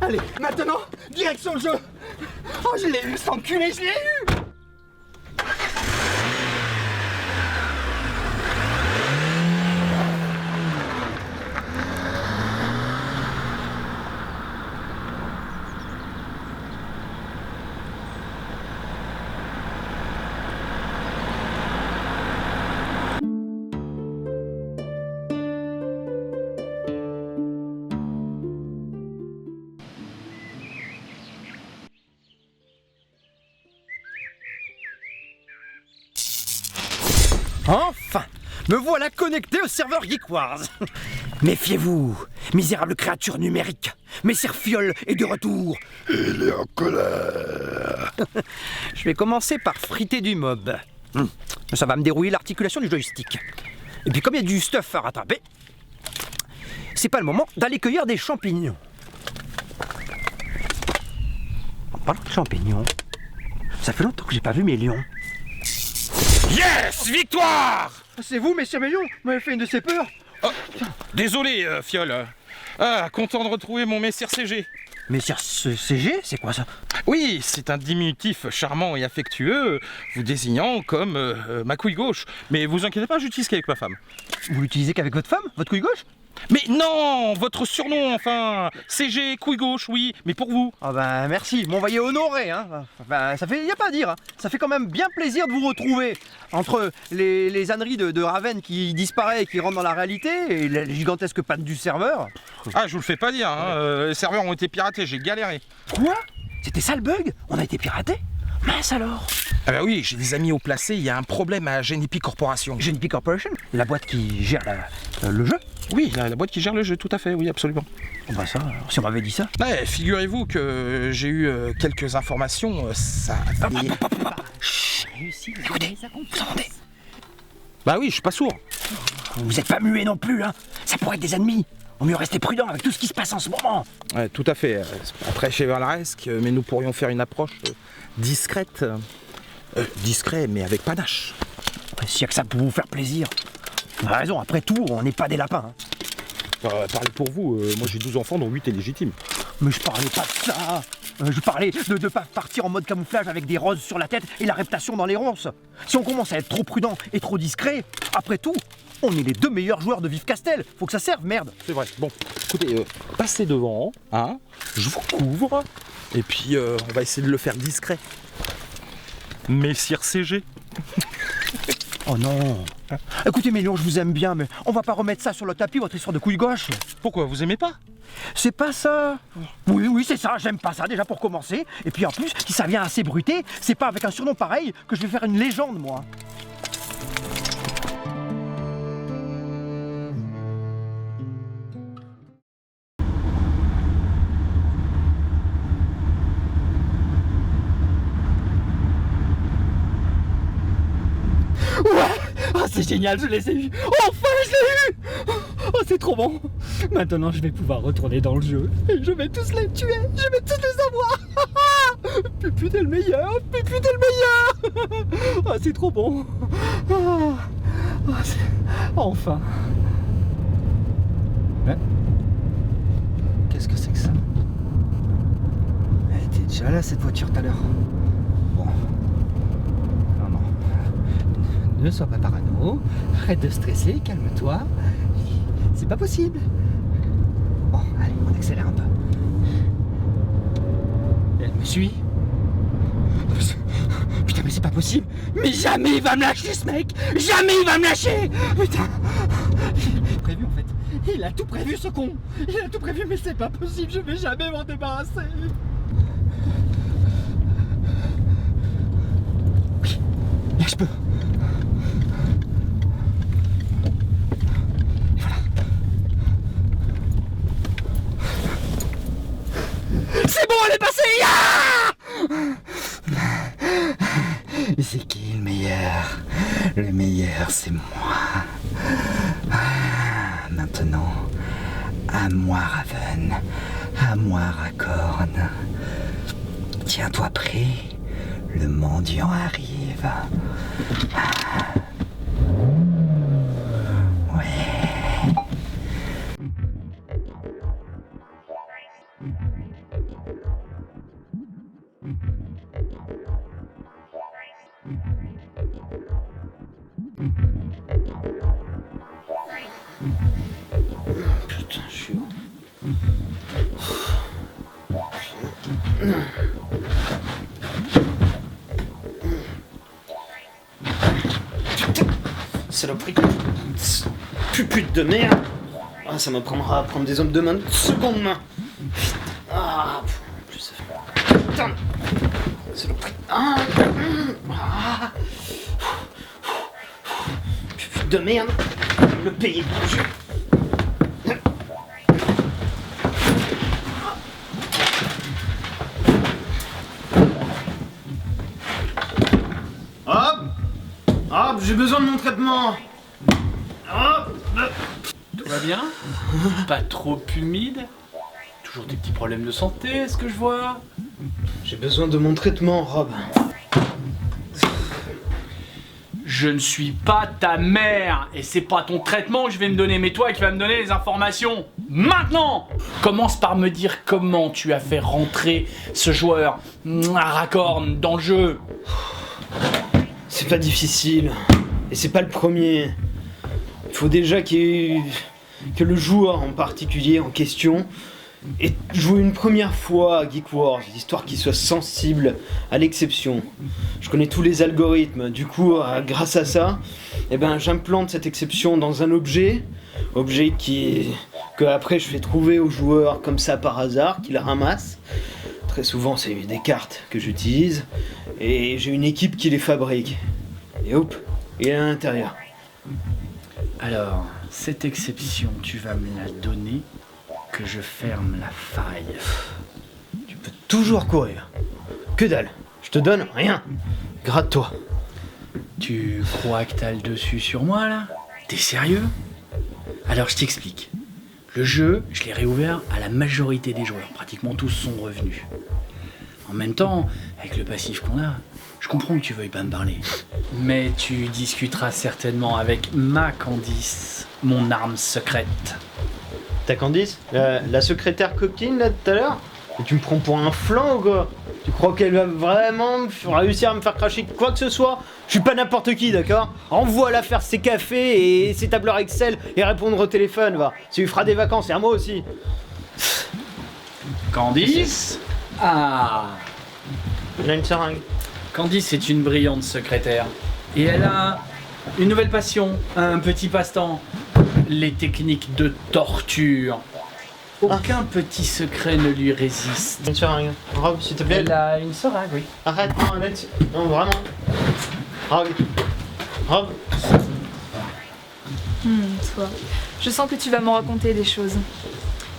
Allez, maintenant, direction le jeu. Oh, je l'ai eu, cet enculé, je l'ai eu. Enfin, me voilà connecté au serveur Geek Wars. Méfiez-vous, misérable créature numérique. Messire Fiol est de retour. Il est en colère. Je vais commencer par friter du mob. Ça va me dérouiller l'articulation du joystick. Et puis comme il y a du stuff à rattraper, c'est pas le moment d'aller cueillir des champignons. En parlant de champignons, ça fait longtemps que j'ai pas vu mes lions. Yes! Victoire! C'est vous, messieurs mes lions? Vous m'avez fait une de ces peurs. Oh, désolé, Fiol. Ah, content de retrouver mon messire CG. Messire CG, c'est quoi ça? Oui, c'est un diminutif charmant et affectueux, vous désignant comme ma couille gauche. Mais vous inquiétez pas, j'utilise qu'avec ma femme. Vous l'utilisez qu'avec votre femme? Votre couille gauche? Mais non, votre surnom, enfin, CG, couille gauche, oui, mais pour vous. Ah bah merci, m'envoyer honoré, hein. Bah, ça fait, y a pas à dire, hein. Ça fait quand même bien plaisir de vous retrouver. Entre les âneries de Raven qui disparaît et qui rentre dans la réalité, et les gigantesques pannes du serveur. Ah, je vous le fais pas dire, hein, les serveurs ont été piratés, j'ai galéré. Quoi? C'était ça le bug? On a été piraté? Mince alors. Ah bah oui, j'ai des amis haut placés, il y a un problème à Genipi Corporation. Genipi Corporation? La boîte qui gère le jeu? Oui, la boîte qui gère le jeu, tout à fait, oui, absolument. Oh bah ça, alors, si on m'avait dit ça. Ouais, figurez-vous que j'ai eu quelques informations, ça... Chut, écoutez, vous entendez? Bah oui, je suis pas sourd. Vous êtes pas muet non plus, hein. Ça pourrait être des ennemis. Vaut mieux rester prudent avec tout ce qui se passe en ce moment. Ouais, tout à fait. Après chevaleresque, mais nous pourrions faire une approche discrète. Discret, mais avec panache. S'il y a que ça pour vous faire plaisir. Vous avez raison, après tout, on n'est pas des lapins. Hein. Parlez pour vous, moi j'ai 12 enfants dont 8 est légitime. Mais je parlais pas de ça. Je parlais de pas partir en mode camouflage avec des roses sur la tête et la réputation dans les ronces. Si on commence à être trop prudent et trop discret, après tout, on est les deux meilleurs joueurs de Vive Castel. Faut que ça serve, merde. C'est vrai. Bon, écoutez, passez devant, hein, je vous couvre, et puis on va essayer de le faire discret. Messire CG. Oh non. Écoutez mes lions, je vous aime bien, mais on va pas remettre ça sur le tapis, votre histoire de couille gauche. Pourquoi, vous aimez pas? C'est pas ça. Oui, c'est ça, j'aime pas ça déjà pour commencer. Et puis en plus, si ça vient assez bruté, c'est pas avec un surnom pareil que je vais faire une légende, moi. Oh, c'est génial, je les ai eus. Enfin, je l'ai eu. Oh, c'est trop bon. Maintenant, je vais pouvoir retourner dans le jeu. Et je vais tous les tuer. Je vais tous les avoir. Pupu, t'es le meilleur. Pupu, t'es le meilleur. Oh, c'est trop bon. Oh, enfin. Hein? Qu'est-ce que c'est que ça? Elle était déjà là, cette voiture, tout à l'heure. Bon. Non. Ne sois pas parano, arrête de stresser, calme-toi. C'est pas possible. Bon, allez, on accélère un peu. Elle me suit. Putain, mais c'est pas possible. Mais jamais il va me lâcher, ce mec. Jamais il va me lâcher. Putain. Il a prévu, en fait. Il a tout prévu, ce con. Il a tout prévu, mais c'est pas possible. Je vais jamais m'en débarrasser. Oui, là je peux. C'est bon, elle est passée. C'est qui le meilleur? Le meilleur, c'est moi. Maintenant, à moi, Raven. À moi, Racorn. Tiens-toi prêt. Le mendiant arrive. Ouais. Saloperie. Pupute de merde. Ah, ça m'apprendra à prendre des hommes de main de seconde main. Ah, en plus ça fait... Putain. Saloperie. Pupute de merde. Le payer pour le jeu. Hop, j'ai besoin de mon traitement. Hop. Tout va bien? Pas trop humide? Toujours des petits problèmes de santé, est-ce que je vois? J'ai besoin de mon traitement, Rob. Je ne suis pas ta mère et c'est pas ton traitement que je vais me donner, mais toi qui vas me donner les informations maintenant. Commence par me dire comment tu as fait rentrer ce joueur Aragorn dans le jeu. C'est pas difficile. Et c'est pas le premier. Il faut déjà que le joueur en particulier en question ait joué une première fois à Geek Wars, histoire qu'il soit sensible à l'exception. Je connais tous les algorithmes, du coup, grâce à ça, j'implante cette exception dans un objet que après je fais trouver au joueur comme ça par hasard, qu'il ramasse. Très souvent, c'est des cartes que j'utilise, et j'ai une équipe qui les fabrique. Et hop, il est à l'intérieur. Alors, cette exception, tu vas me la donner, que je ferme la faille. Tu peux toujours courir. Que dalle, je te donne rien. Gratte-toi. Tu crois que t'as le dessus sur moi, là? T'es sérieux? Alors, je t'explique. Le jeu, je l'ai réouvert à la majorité des joueurs. Pratiquement tous sont revenus. En même temps, avec le passif qu'on a, je comprends que tu veuilles pas me parler. Mais tu discuteras certainement avec ma Candice, mon arme secrète. Ta Candice, la secrétaire copine là tout à l'heure, et tu me prends pour un flanc ou quoi? Tu crois qu'elle va vraiment réussir à me faire cracher quoi que ce soit? Je suis pas n'importe qui, d'accord? Envoie-la faire ses cafés et ses tableurs Excel et répondre au téléphone, va. Ça lui fera des vacances et à moi aussi. Candice? Ah! Elle a une seringue. Candice est une brillante secrétaire. Et elle a une nouvelle passion, un petit passe-temps. Les techniques de torture. Aucun petit secret ne lui résiste. Une seringue. Rob, s'il te plaît. Elle a une seringue, oui. Arrête, non, arrête. Non, vraiment. Rob. Rob. Toi. Je sens que tu vas m'en raconter des choses.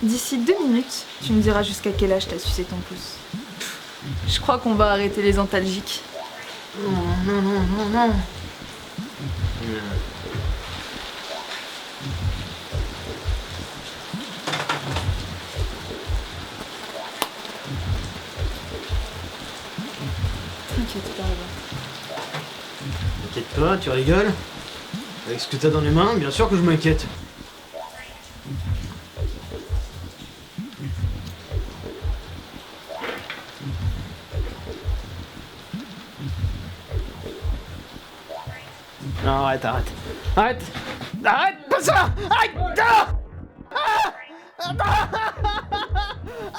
D'ici 2 minutes, tu me diras jusqu'à quel âge t'as sucé ton pouce. Je crois qu'on va arrêter les antalgiques. Non. T'inquiète pas, T'inquiète pas, tu rigoles. Avec ce que t'as dans les mains, bien sûr que je m'inquiète. Non, arrête. Arrête, pas ça. Arrête.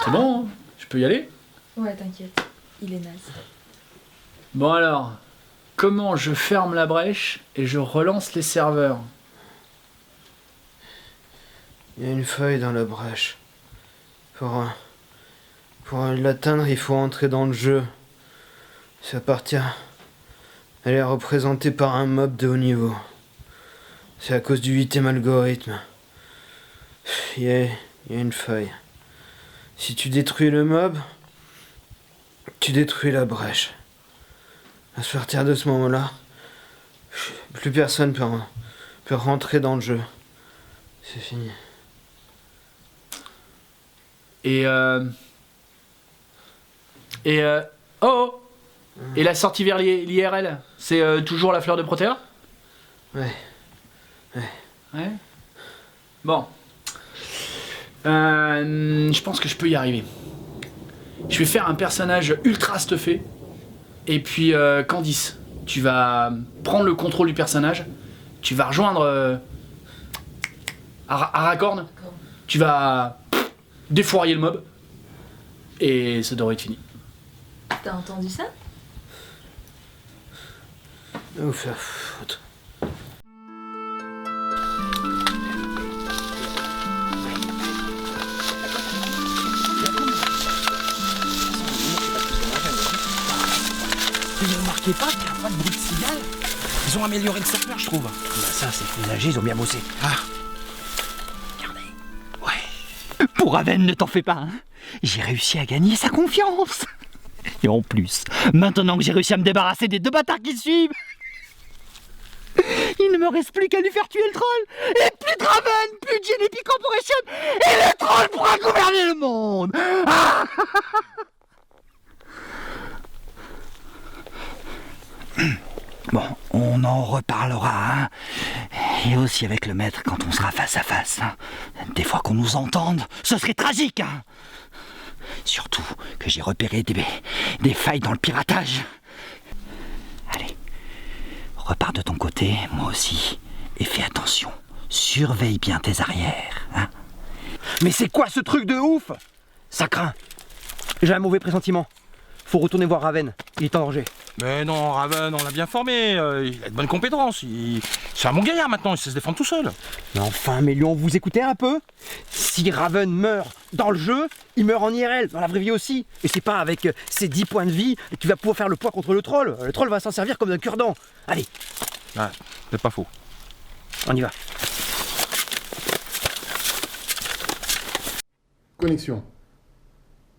C'est bon, hein, je peux y aller? Ouais, t'inquiète. Il est naze. Bon alors, comment je ferme la brèche et je relance les serveurs? Il y a une feuille dans la brèche. Pour l'atteindre, il faut entrer dans le jeu. Ça appartient. Elle est représentée par un mob de haut niveau. C'est à cause du 8e algorithme. Il y a une faille. Si tu détruis le mob, tu détruis la brèche. À partir de ce moment-là, plus personne peut rentrer dans le jeu. C'est fini. Oh! Et la sortie vers l'IRL, c'est toujours la fleur de Protéa? Ouais. Ouais? Bon. Je pense que je peux y arriver. Je vais faire un personnage ultra stuffé. Et puis, Candice, tu vas prendre le contrôle du personnage. Tu vas rejoindre Aragorn. Tu vas défourailler le mob. Et ça devrait être fini. T'as entendu ça? Ouf. Vous remarquez pas qu'il n'y a pas de bruit de cigale? Ils ont amélioré le serveur, je trouve. Bah ça, c'est plus âgé, ils ont bien bossé. Ah, Pour Raven, ne t'en fais pas, hein. J'ai réussi à gagner sa confiance. Et en plus, maintenant que j'ai réussi à me débarrasser des 2 bâtards qui suivent, il ne me reste plus qu'à lui faire tuer le troll. Et plus de Raven, plus de Genepi Corporation, et le troll pourra gouverner le monde. Ah. Bon, on en reparlera, hein. Et aussi avec le maître quand on sera face à face, hein. Des fois qu'on nous entende, ce serait tragique, hein. Surtout que j'ai repéré des failles dans le piratage. Allez, repars de ton côté, moi aussi, et fais attention. Surveille bien tes arrières, hein. Mais c'est quoi ce truc de ouf? Ça craint. J'ai un mauvais pressentiment. Faut retourner voir Raven, il est en danger. mais non, Raven, on l'a bien formé. Il a de bonnes compétences. C'est un bon gaillard maintenant, il sait se défendre tout seul. Mais enfin, Mélion, vous écoutez un peu? Si Raven meurt dans le jeu, il meurt en IRL, dans la vraie vie aussi. Et c'est pas avec ses 10 points de vie qu'il va pouvoir faire le poids contre le troll. Le troll va s'en servir comme d'un cure-dent. Allez, Ah, c'est pas faux. on y va. Connexion.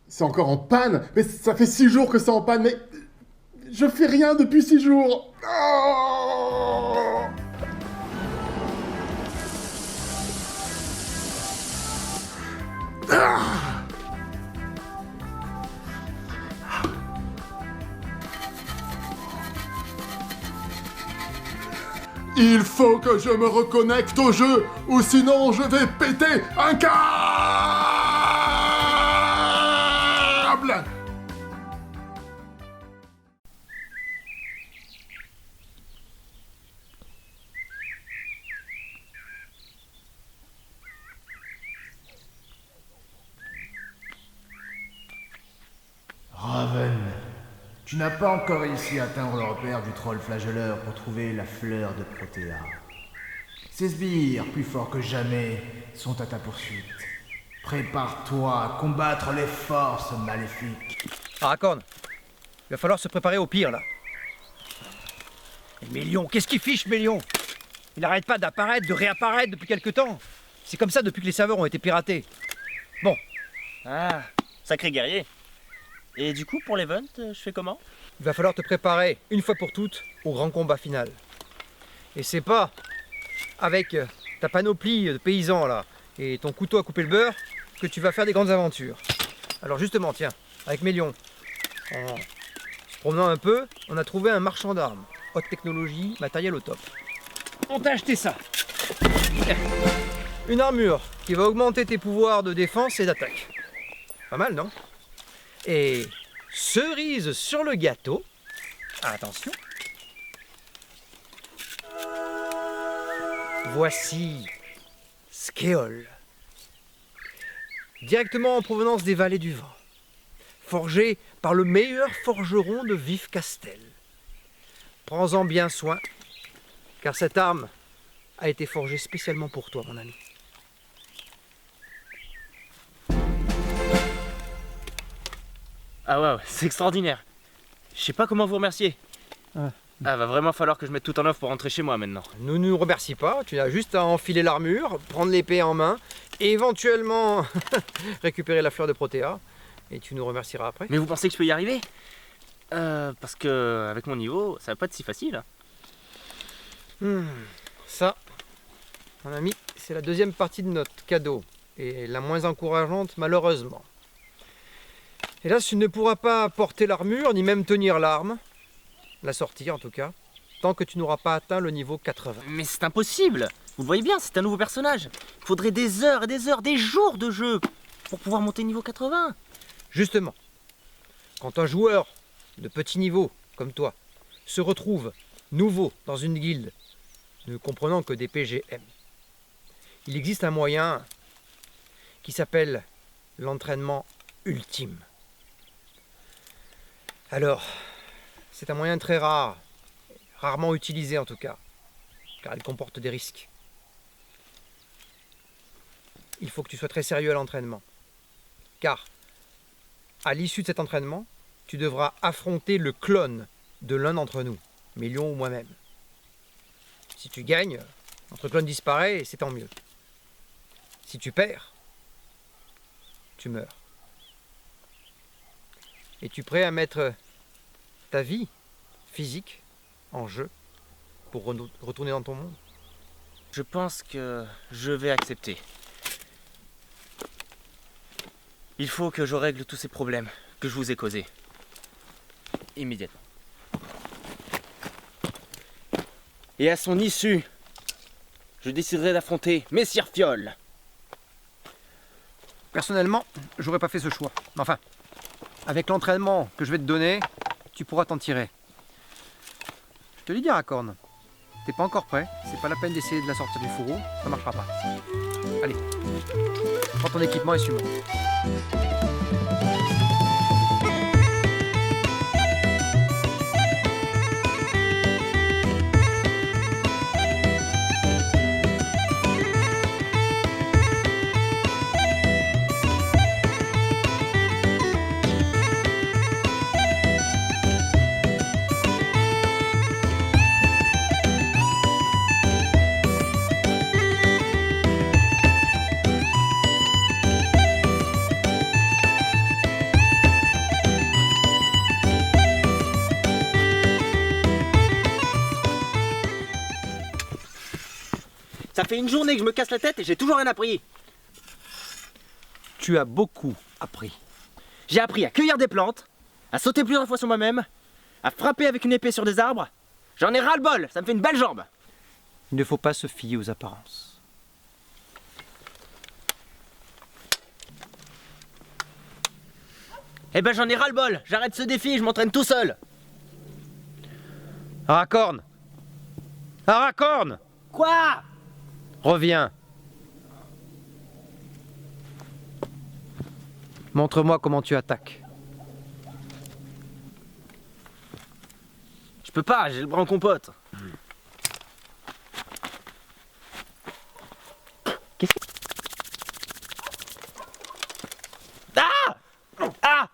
C'est encore en panne. Mais ça fait 6 jours que c'est en panne, mais... Je fais rien depuis 6 jours. Oh. Il faut que je me reconnecte au jeu, ou sinon je vais péter un câble. Raven, tu n'as pas encore réussi à atteindre le repère du troll flagelleur pour trouver la fleur de Protéa. Ces sbires, plus forts que jamais, sont à ta poursuite. Prépare-toi à combattre les forces maléfiques. Aragorn, il va falloir se préparer au pire, là. Et Mélion, qu'est-ce qu'il fiche, Mélion? Il n'arrête pas d'apparaître, de réapparaître depuis quelque temps. C'est comme ça depuis que les serveurs ont été piratés. Bon, Ah, sacré guerrier. Et du coup, pour l'event, je fais comment? il va falloir te préparer, une fois pour toutes, au grand combat final. Et c'est pas avec ta panoplie de paysans, là, et ton couteau à couper le beurre, que tu vas faire des grandes aventures. Alors justement, tiens, avec Mélion, en se promenant un peu, on a trouvé un marchand d'armes. Haute technologie, matériel au top. On t'a acheté ça. Une armure qui va augmenter tes pouvoirs de défense et d'attaque. Pas mal, non? Et cerise sur le gâteau, attention, voici Skeol. Directement en provenance des vallées du vent. Forgé par le meilleur forgeron de Vif-Castel. Prends-en bien soin, car cette arme a été forgée spécialement pour toi, mon ami. Ah ouais, c'est extraordinaire. Je sais pas comment vous remercier. Ouais. Ah, va vraiment falloir que je mette tout en œuvre pour rentrer chez moi maintenant. Ne nous remercie pas, tu as juste à enfiler l'armure, prendre l'épée en main, et éventuellement récupérer la fleur de Protéa, et tu nous remercieras après. Mais vous pensez que je peux y arriver? Parce que avec mon niveau, ça va pas être si facile. Ça, mon ami, c'est la deuxième partie de notre cadeau, et la moins encourageante malheureusement. Hélas, tu ne pourras pas porter l'armure, ni même tenir l'arme, la sortir en tout cas, tant que tu n'auras pas atteint le niveau 80. Mais c'est impossible. Vous le voyez bien, c'est un nouveau personnage. Il faudrait des heures et des heures, des jours de jeu pour pouvoir monter niveau 80. Justement, quand un joueur de petit niveau, comme toi, se retrouve nouveau dans une guilde, ne comprenant que des PGM, il existe un moyen qui s'appelle l'entraînement ultime. Alors, c'est un moyen très rare, rarement utilisé en tout cas, car il comporte des risques. Il faut que tu sois très sérieux à l'entraînement, car à l'issue de cet entraînement, tu devras affronter le clone de l'un d'entre nous, Mélion ou moi-même. Si tu gagnes, notre clone disparaît et c'est tant mieux. Si tu perds, tu meurs. Es-tu prêt à mettre ta vie physique en jeu pour retourner dans ton monde? Je pense que je vais accepter. Il faut que je règle tous ces problèmes que je vous ai causés. Immédiatement. Et à son issue, je déciderai d'affronter Messire Fiole. Personnellement, j'aurais pas fait ce choix. Mais enfin, avec l'entraînement que je vais te donner, tu pourras t'en tirer. Je te l'ai dit, Aracorn. T'es pas encore prêt, c'est pas la peine d'essayer de la sortir du fourreau, ça marchera pas. Allez, prends ton équipement et suis-moi. Ça fait une journée que je me casse la tête et j'ai toujours rien appris. Tu as beaucoup appris. J'ai appris à cueillir des plantes, à sauter plusieurs fois sur moi-même, à frapper avec une épée sur des arbres. J'en ai ras-le-bol, ça me fait une belle jambe. Il ne faut pas se fier aux apparences. Eh ben j'en ai ras-le-bol, j'arrête ce défi et je m'entraîne tout seul. Aracorn! Aracorn! Quoi? Reviens. Montre-moi comment tu attaques. Je peux pas, j'ai le bras en compote. Qu'est-ce que... Ah! Ah!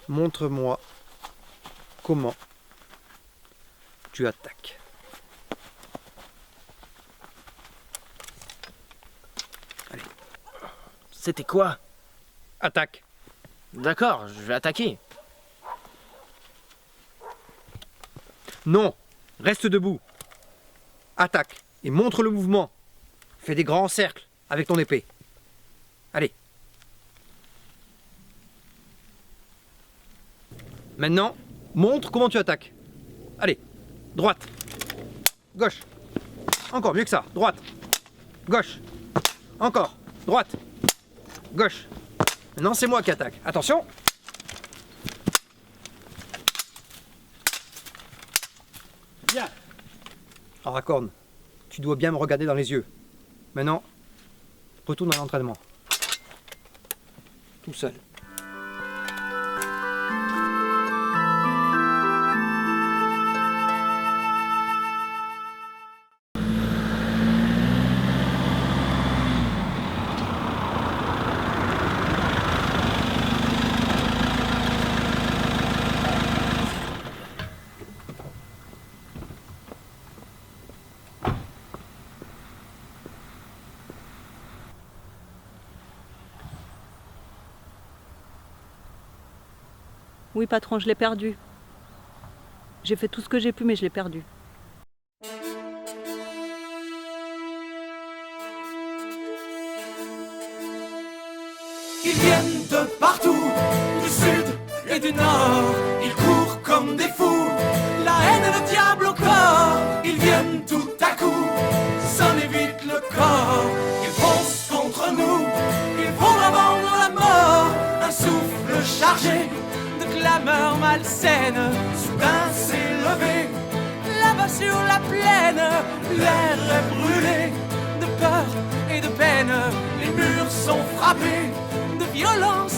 Montre-moi comment tu attaques. Allez. C'était quoi? Attaque. D'accord, je vais attaquer. Non, reste debout. Attaque et montre le mouvement. Fais des grands cercles avec ton épée. Allez. Maintenant, montre comment tu attaques. Allez, droite, gauche, encore mieux que ça, droite, gauche, encore, droite, gauche. Maintenant, c'est moi qui attaque. Attention. Bien. Aracorn, tu dois bien me regarder dans les yeux. Maintenant, retourne à l'entraînement. Tout seul. Oui, patron, je l'ai perdu. J'ai fait tout ce que j'ai pu, mais je l'ai perdu. Ils viennent de partout, du sud et du nord. Ils courent comme des fous, la haine et le diable au corps. Ils viennent tout à coup, sonner vite le corps. Ils foncent contre nous, ils vont avant la mort. Un souffle chargé de clameurs malsaines, soudain s'est levé. Là-bas sur la plaine, l'air est brûlé de peur et de peine. frappé de violence.